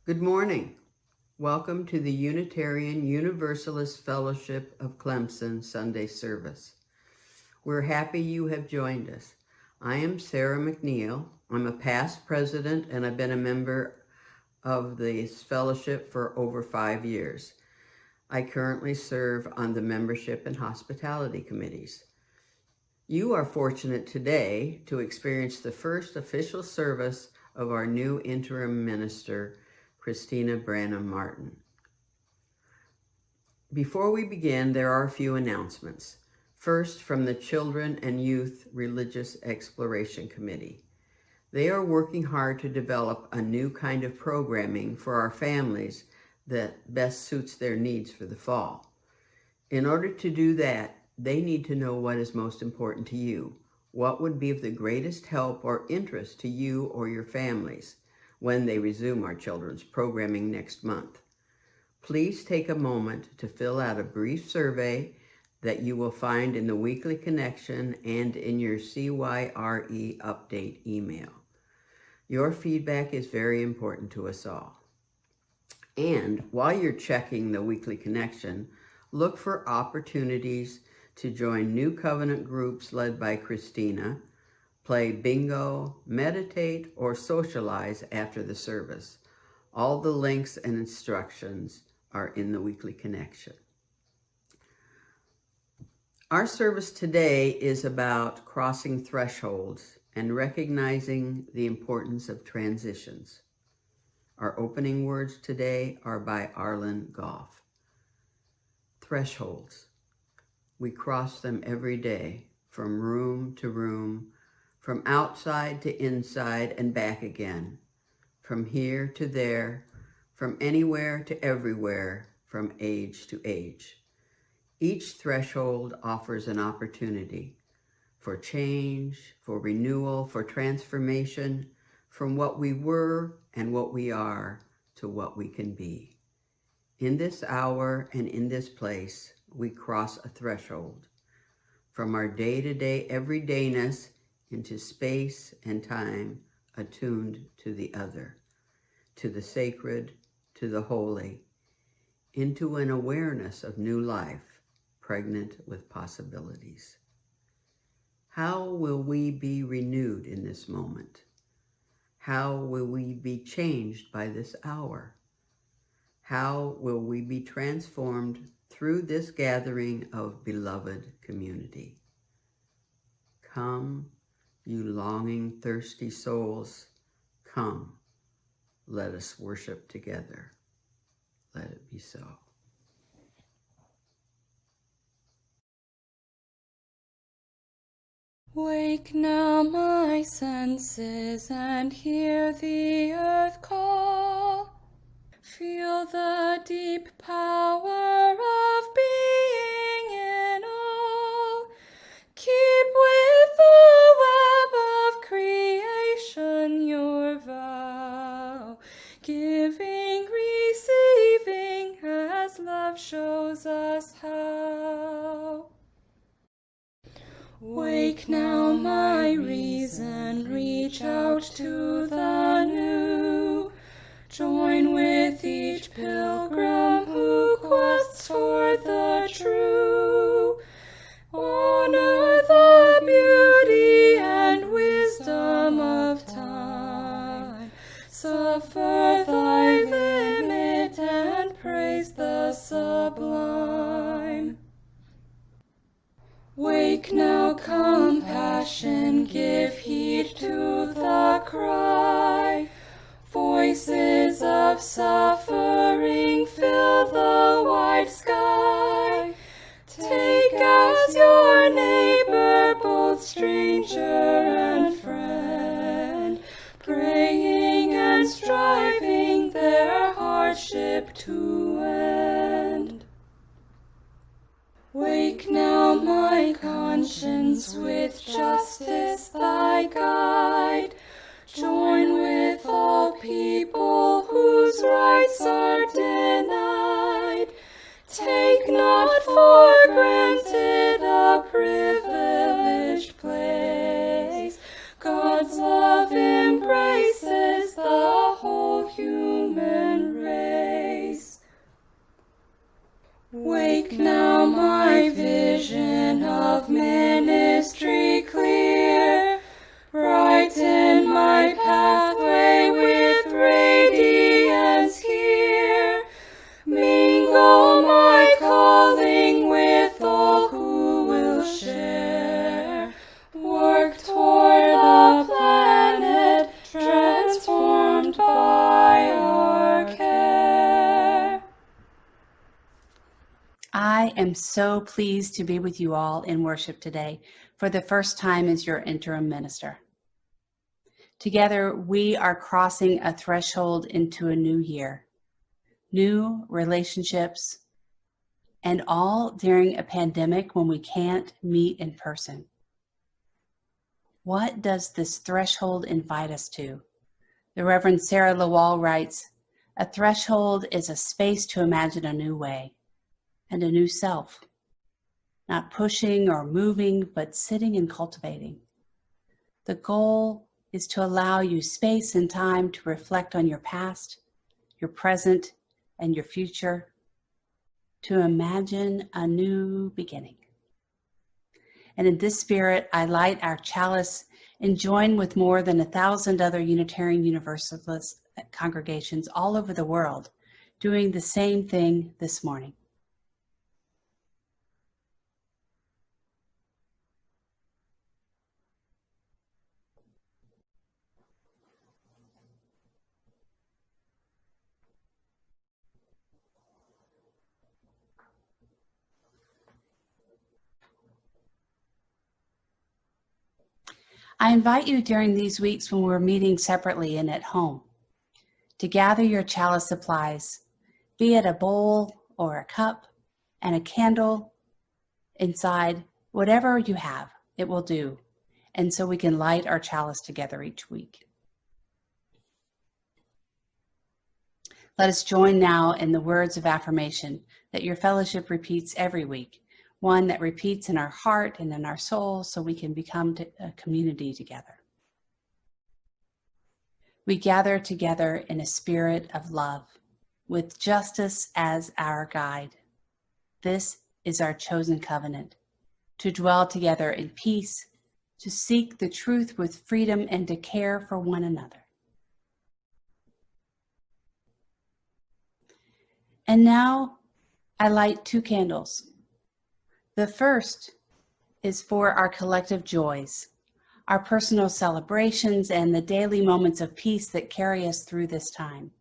Good morning. Welcome to the Unitarian Universalist Fellowship of Clemson Sunday service. We're happy you have joined us. I am Sarah McNeil. I'm a past president and I've been a member of this fellowship for over 5 years. I currently serve on the membership and hospitality committees. You are fortunate today to experience the first official service of our new interim minister, Christina Branum-Martin. Before we begin, there are a few announcements. First, from the Children and Youth Religious Exploration Committee. They are working hard to develop a new kind of programming for our families that best suits their needs for the fall. In order to do that, they need to know what is most important to you. What would be of the greatest help or interest to you or your families when they resume our children's programming next month. Please take a moment to fill out a brief survey that you will find in the Weekly Connection and in your CYRE update email. Your feedback is very important to us all. And while you're checking the Weekly Connection, look for opportunities to join new covenant groups led by Christina, play bingo, meditate, or socialize after the service. All the links and instructions are in the Weekly Connection. Our service today is about crossing thresholds and recognizing the importance of transitions. Our opening words today are by Arlen Goff. Thresholds. We cross them every day, from room to room, from outside to inside and back again, from here to there, from anywhere to everywhere, from age to age. Each threshold offers an opportunity for change, for renewal, for transformation, from what we were and what we are to what we can be. In this hour and in this place, we cross a threshold from our day-to-day everydayness into space and time attuned to the other, to the sacred, to the holy, into an awareness of new life, pregnant with possibilities. How will we be renewed in this moment? How will we be changed by this hour? How will we be transformed through this gathering of beloved community? Come, you longing, thirsty souls, come, let us worship together. Let it be so. Wake now my senses and hear the earth call. Feel the deep power of being in all. Keep with the web of creation your vow, giving, receiving as love shows us how. Wake now my reason, reach out to the new. Join with each pilgrim who quests for the true. Honor the beauty and wisdom of time. Suffer thy limit and praise the sublime. Wake now, compassion, give heed to the cry. Voices of suffering fill the wide sky. Take as your neighbor both stranger and friend, praying and striving their hardship to end. Wake now, my conscience, with justice thy guide. Join with all people whose rights are denied. Take not for granted a privileged place. God's love embraces the whole human Make now my vision of ministry clear. Brighten my pathway with radiance here. Mingle my calling with all who will share. Work toward the planet transformed by our care. I am so pleased to be with you all in worship today for the first time as your interim minister. Together, we are crossing a threshold into a new year, new relationships, and all during a pandemic when we can't meet in person. What does this threshold invite us to? The Reverend Sarah Lawal writes, "A threshold is a space to imagine a new way and a new self, not pushing or moving, but sitting and cultivating. The goal is to allow you space and time to reflect on your past, your present, and your future, to imagine a new beginning." And in this spirit, I light our chalice and join with more than 1,000 other Unitarian Universalist congregations all over the world, doing the same thing this morning. I invite you during these weeks when we're meeting separately and at home to gather your chalice supplies, be it a bowl or a cup and a candle inside, whatever you have, it will do. And so we can light our chalice together each week. Let us join now in the words of affirmation that your fellowship repeats every week, one that repeats in our heart and in our soul so we can become a community together. We gather together in a spirit of love, with justice as our guide. This is our chosen covenant, to dwell together in peace, to seek the truth with freedom, and to care for one another. And now I light 2 candles. The first is for our collective joys, our personal celebrations, and the daily moments of peace that carry us through this time.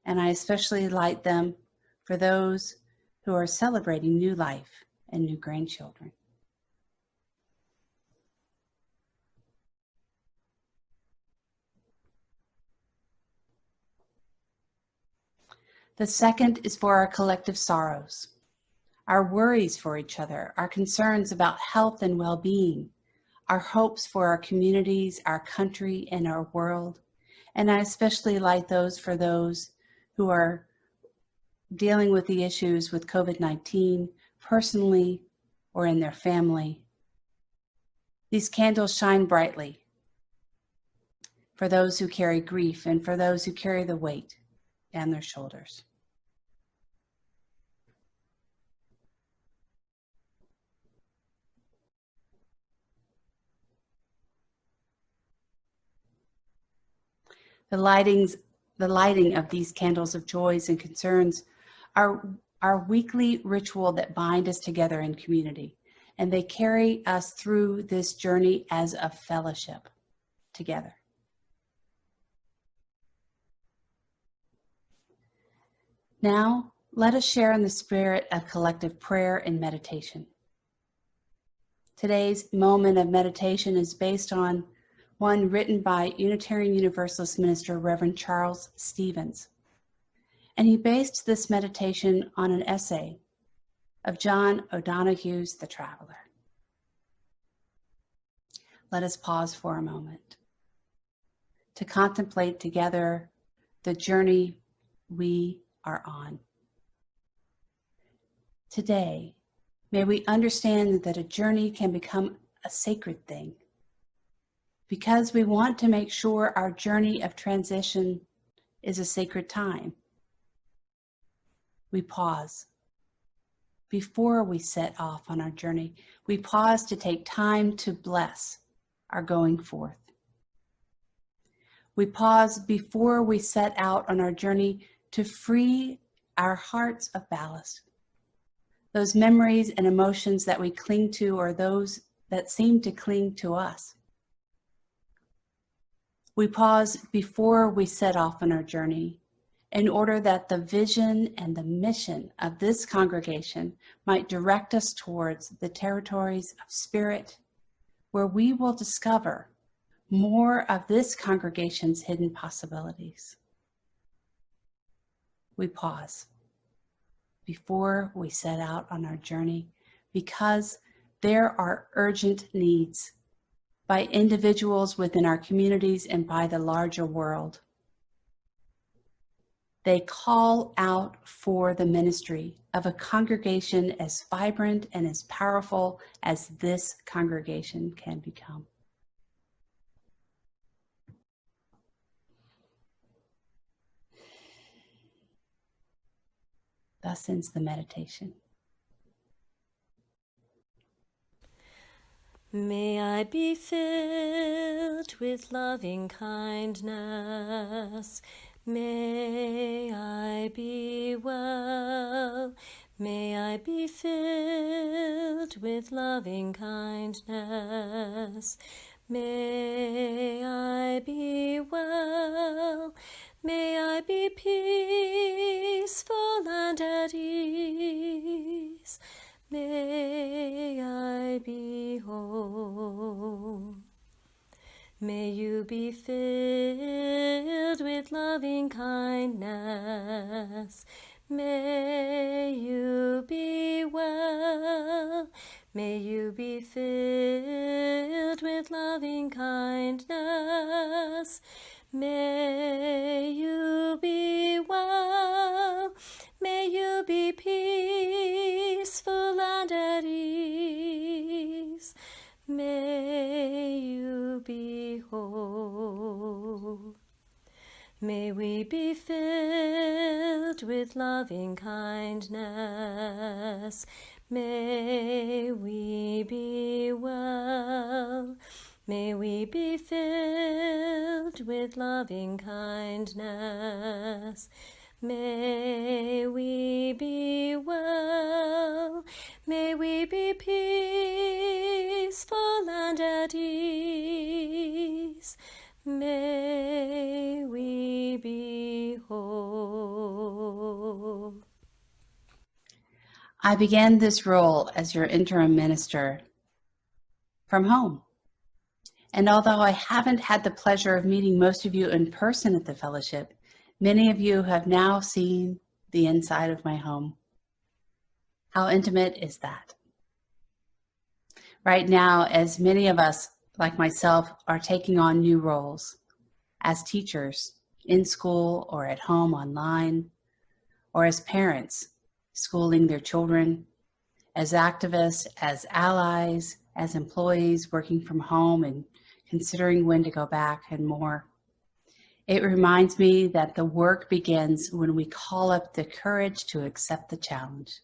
And I especially light them for those who are celebrating new life and new grandchildren. The second is for our collective sorrows, our worries for each other, our concerns about health and well-being, our hopes for our communities, our country, and our world. And I especially light those for those who are dealing with the issues with COVID-19 personally or in their family. These candles shine brightly for those who carry grief and for those who carry the weight down their shoulders. The lighting of these candles of joys and concerns are our weekly ritual that bind us together in community, and they carry us through this journey as a fellowship together. Now, let us share in the spirit of collective prayer and meditation. Today's moment of meditation is based on one written by Unitarian Universalist minister Reverend Charles Stevens. And he based this meditation on an essay of John O'Donohue's The Traveler. Let us pause for a moment to contemplate together the journey we are on. Today, may we understand that a journey can become a sacred thing, because we want to make sure our journey of transition is a sacred time. We pause before we set off on our journey. We pause to take time to bless our going forth. We pause before we set out on our journey to free our hearts of ballast. Those memories and emotions that we cling to, or those that seem to cling to us. We pause before we set off on our journey in order that the vision and the mission of this congregation might direct us towards the territories of spirit, where we will discover more of this congregation's hidden possibilities. We pause before we set out on our journey because there are urgent needs by individuals within our communities and by the larger world. They call out for the ministry of a congregation as vibrant and as powerful as this congregation can become. Thus ends the meditation. May I be filled with loving kindness. May I be well. May I be filled with loving kindness. May I be well. May I be peaceful and at ease. May I be whole. May you be filled with loving kindness. May you be well. May you be filled with loving kindness. May you be well. May you be peaceful and at ease. May you be whole. May we be filled with loving kindness. May we be well. May we be filled with loving kindness. May we be well. May we be peaceful and at ease. May we be whole. I began this role as your interim minister from home. And although I haven't had the pleasure of meeting most of you in person at the fellowship, many of you have now seen the inside of my home. How intimate is that? Right now, as many of us, like myself, are taking on new roles as teachers in school or at home online, or as parents schooling their children, as activists, as allies, as employees working from home and considering when to go back and more. It reminds me that the work begins when we call up the courage to accept the challenge.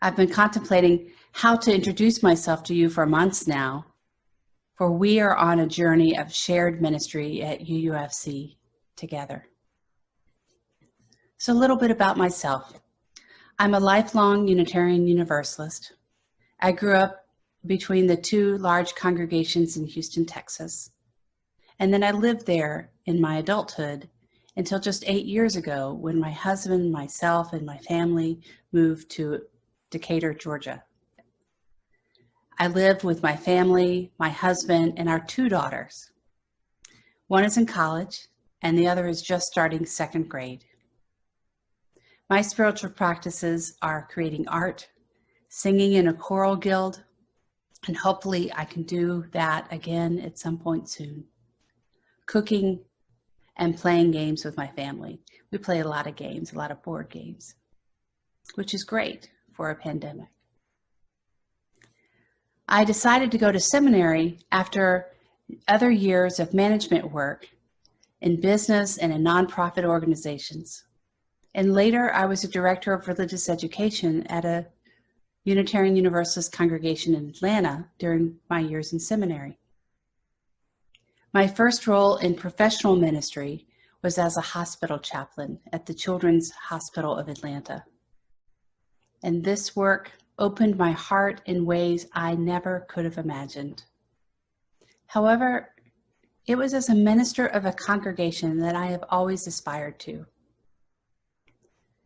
I've been contemplating how to introduce myself to you for months now, for we are on a journey of shared ministry at UUFC together. So a little bit about myself. I'm a lifelong Unitarian Universalist. I grew up between the two large congregations in Houston, Texas. And then I lived there in my adulthood until just 8 years ago when my husband, myself, and my family moved to Decatur, Georgia. I live with my family, my husband, and our 2 daughters. One is in college, and the other is just starting 2nd grade. My spiritual practices are creating art, singing in a choral guild, and hopefully I can do that again at some point soon. Cooking and playing games with my family. We play a lot of games, a lot of board games, which is great for a pandemic. I decided to go to seminary after other years of management work in business and in nonprofit organizations. And later, I was a director of religious education at a Unitarian Universalist congregation in Atlanta during my years in seminary. My first role in professional ministry was as a hospital chaplain at the Children's Hospital of Atlanta. And this work opened my heart in ways I never could have imagined. However, it was as a minister of a congregation that I have always aspired to.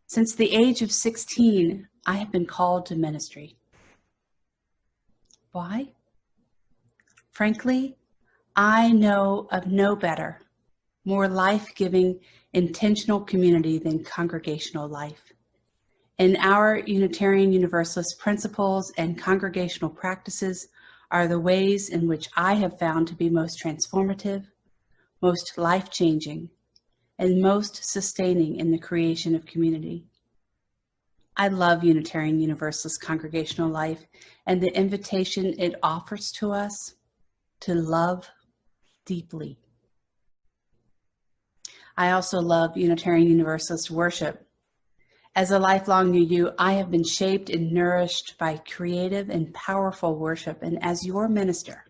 Since the age of 16, I have been called to ministry. Why? Frankly, I know of no better, more life-giving, intentional community than congregational life. And our Unitarian Universalist principles and congregational practices are the ways in which I have found to be most transformative, most life-changing, and most sustaining in the creation of community. I love Unitarian Universalist congregational life and the invitation it offers to us to love deeply. I also love Unitarian Universalist worship. As a lifelong UU, I have been shaped and nourished by creative and powerful worship, and as your minister,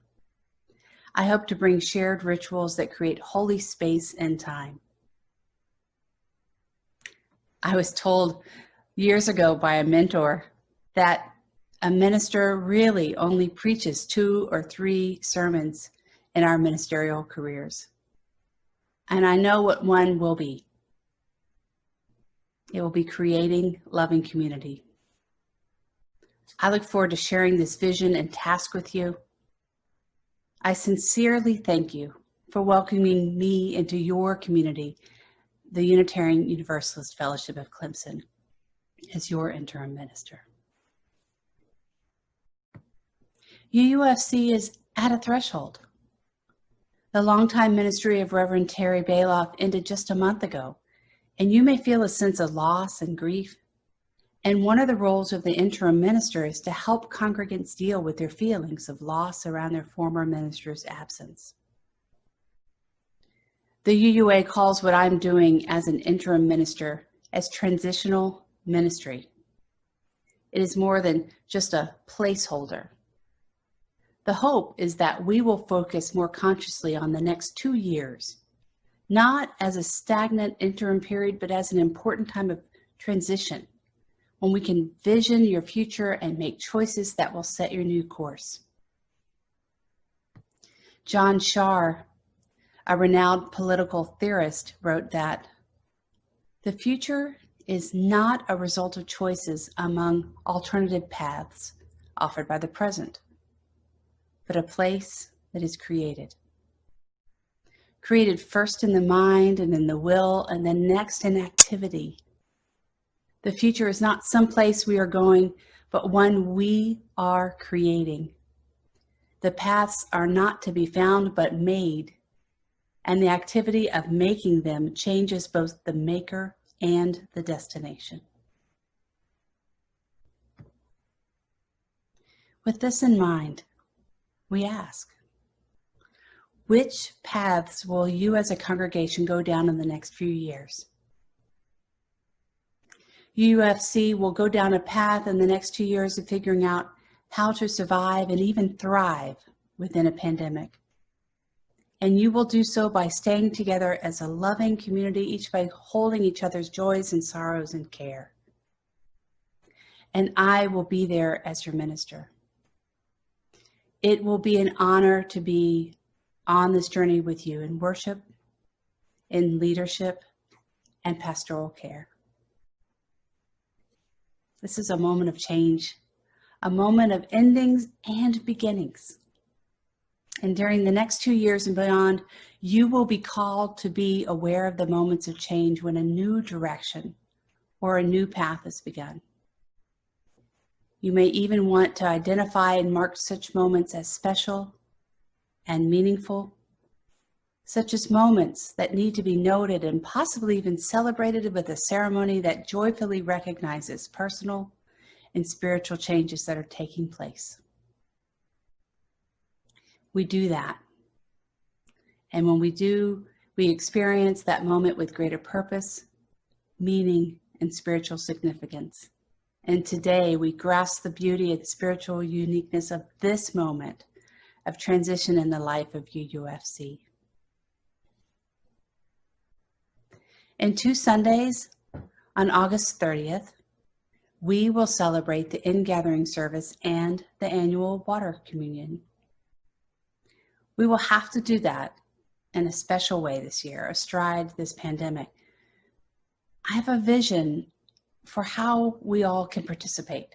I hope to bring shared rituals that create holy space and time. I was told years ago by a mentor that a minister really only preaches 2 or 3 sermons in our ministerial careers. And I know what one will be. It will be creating loving community. I look forward to sharing this vision and task with you. I sincerely thank you for welcoming me into your community, the Unitarian Universalist Fellowship of Clemson, as your interim minister. UUFC is at a threshold. The longtime ministry of Reverend Terry Bailoff ended just a month ago, and you may feel a sense of loss and grief. And one of the roles of the interim minister is to help congregants deal with their feelings of loss around their former minister's absence. The UUA calls what I'm doing as an interim minister as transitional ministry. It is more than just a placeholder. The hope is that we will focus more consciously on the next 2 years, not as a stagnant interim period, but as an important time of transition, when we can vision your future and make choices that will set your new course. John Shar, a renowned political theorist, wrote that the future is not a result of choices among alternative paths offered by the present, but a place that is created. Created first in the mind and in the will, and then next in activity. The future is not some place we are going, but one we are creating. The paths are not to be found, but made, and the activity of making them changes both the maker and the destination. With this in mind, we ask, which paths will you as a congregation go down in the next few years? UUFC will go down a path in the next 2 years of figuring out how to survive and even thrive within a pandemic. And you will do so by staying together as a loving community, each by holding each other's joys and sorrows and care. And I will be there as your minister. It will be an honor to be on this journey with you in worship, in leadership, and pastoral care. This is a moment of change, a moment of endings and beginnings. And during the next 2 years and beyond, you will be called to be aware of the moments of change when a new direction or a new path has begun. You may even want to identify and mark such moments as special and meaningful, such as moments that need to be noted and possibly even celebrated with a ceremony that joyfully recognizes personal and spiritual changes that are taking place. We do that. And when we do, we experience that moment with greater purpose, meaning, and spiritual significance. And today we grasp the beauty and spiritual uniqueness of this moment of transition in the life of UUFC. In 2 Sundays, on August 30th, we will celebrate the in-gathering service and the annual water communion. We will have to do that in a special way this year, astride this pandemic. I have a vision for how we all can participate.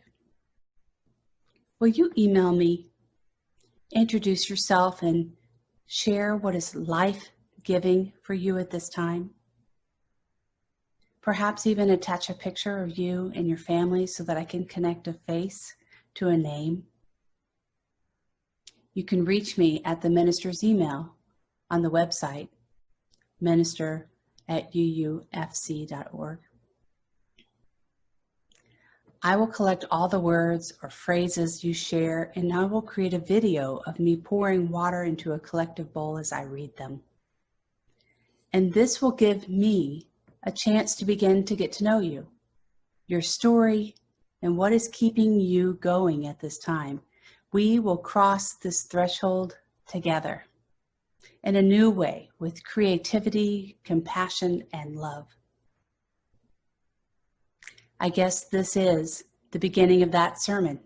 Will you email me, introduce yourself, and share what is life-giving for you at this time? Perhaps even attach a picture of you and your family so that I can connect a face to a name. You can reach me at the minister's email on the website, minister@uufc.org. I will collect all the words or phrases you share, and I will create a video of me pouring water into a collective bowl as I read them. And this will give me a chance to begin to get to know you, your story, and what is keeping you going at this time. We will cross this threshold together in a new way with creativity, compassion, and love. I guess this is the beginning of that sermon,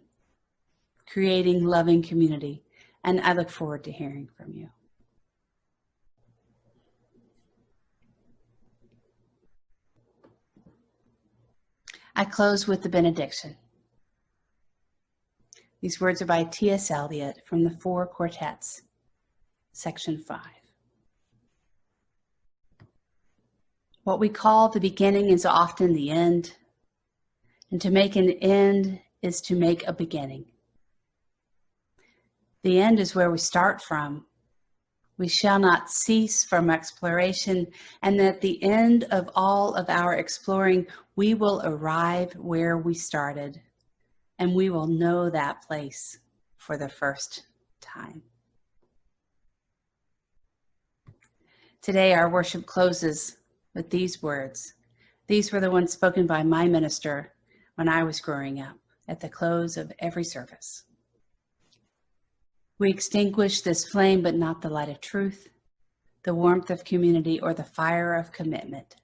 creating loving community, and I look forward to hearing from you. I close with the Benediction. These words are by T.S. Eliot from the 4 Quartets, section 5. What we call the beginning is often the end, and to make an end is to make a beginning. The end is where we start from. We shall not cease from exploration, and at the end of all of our exploring, we will arrive where we started, and we will know that place for the first time. Today, our worship closes with these words. These were the ones spoken by my minister when I was growing up at the close of every service. We extinguish this flame, but not the light of truth, the warmth of community, or the fire of commitment.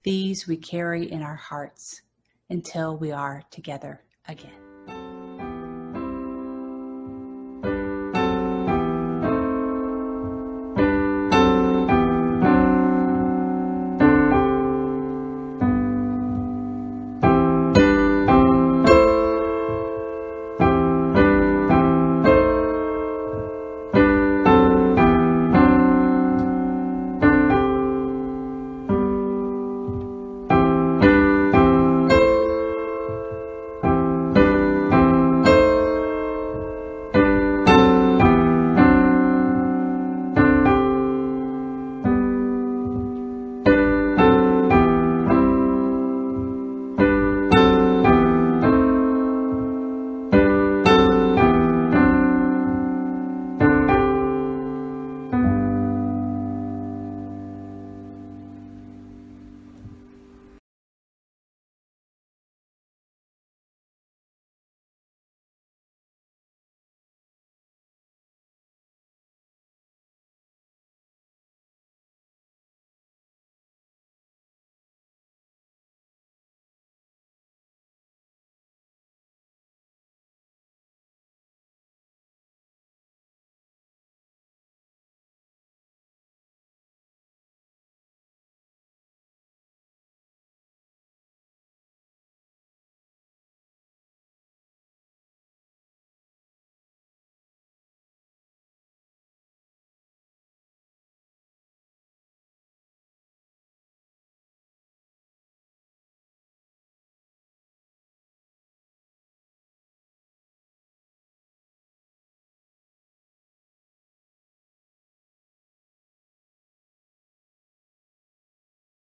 These we carry in our hearts until we are together again.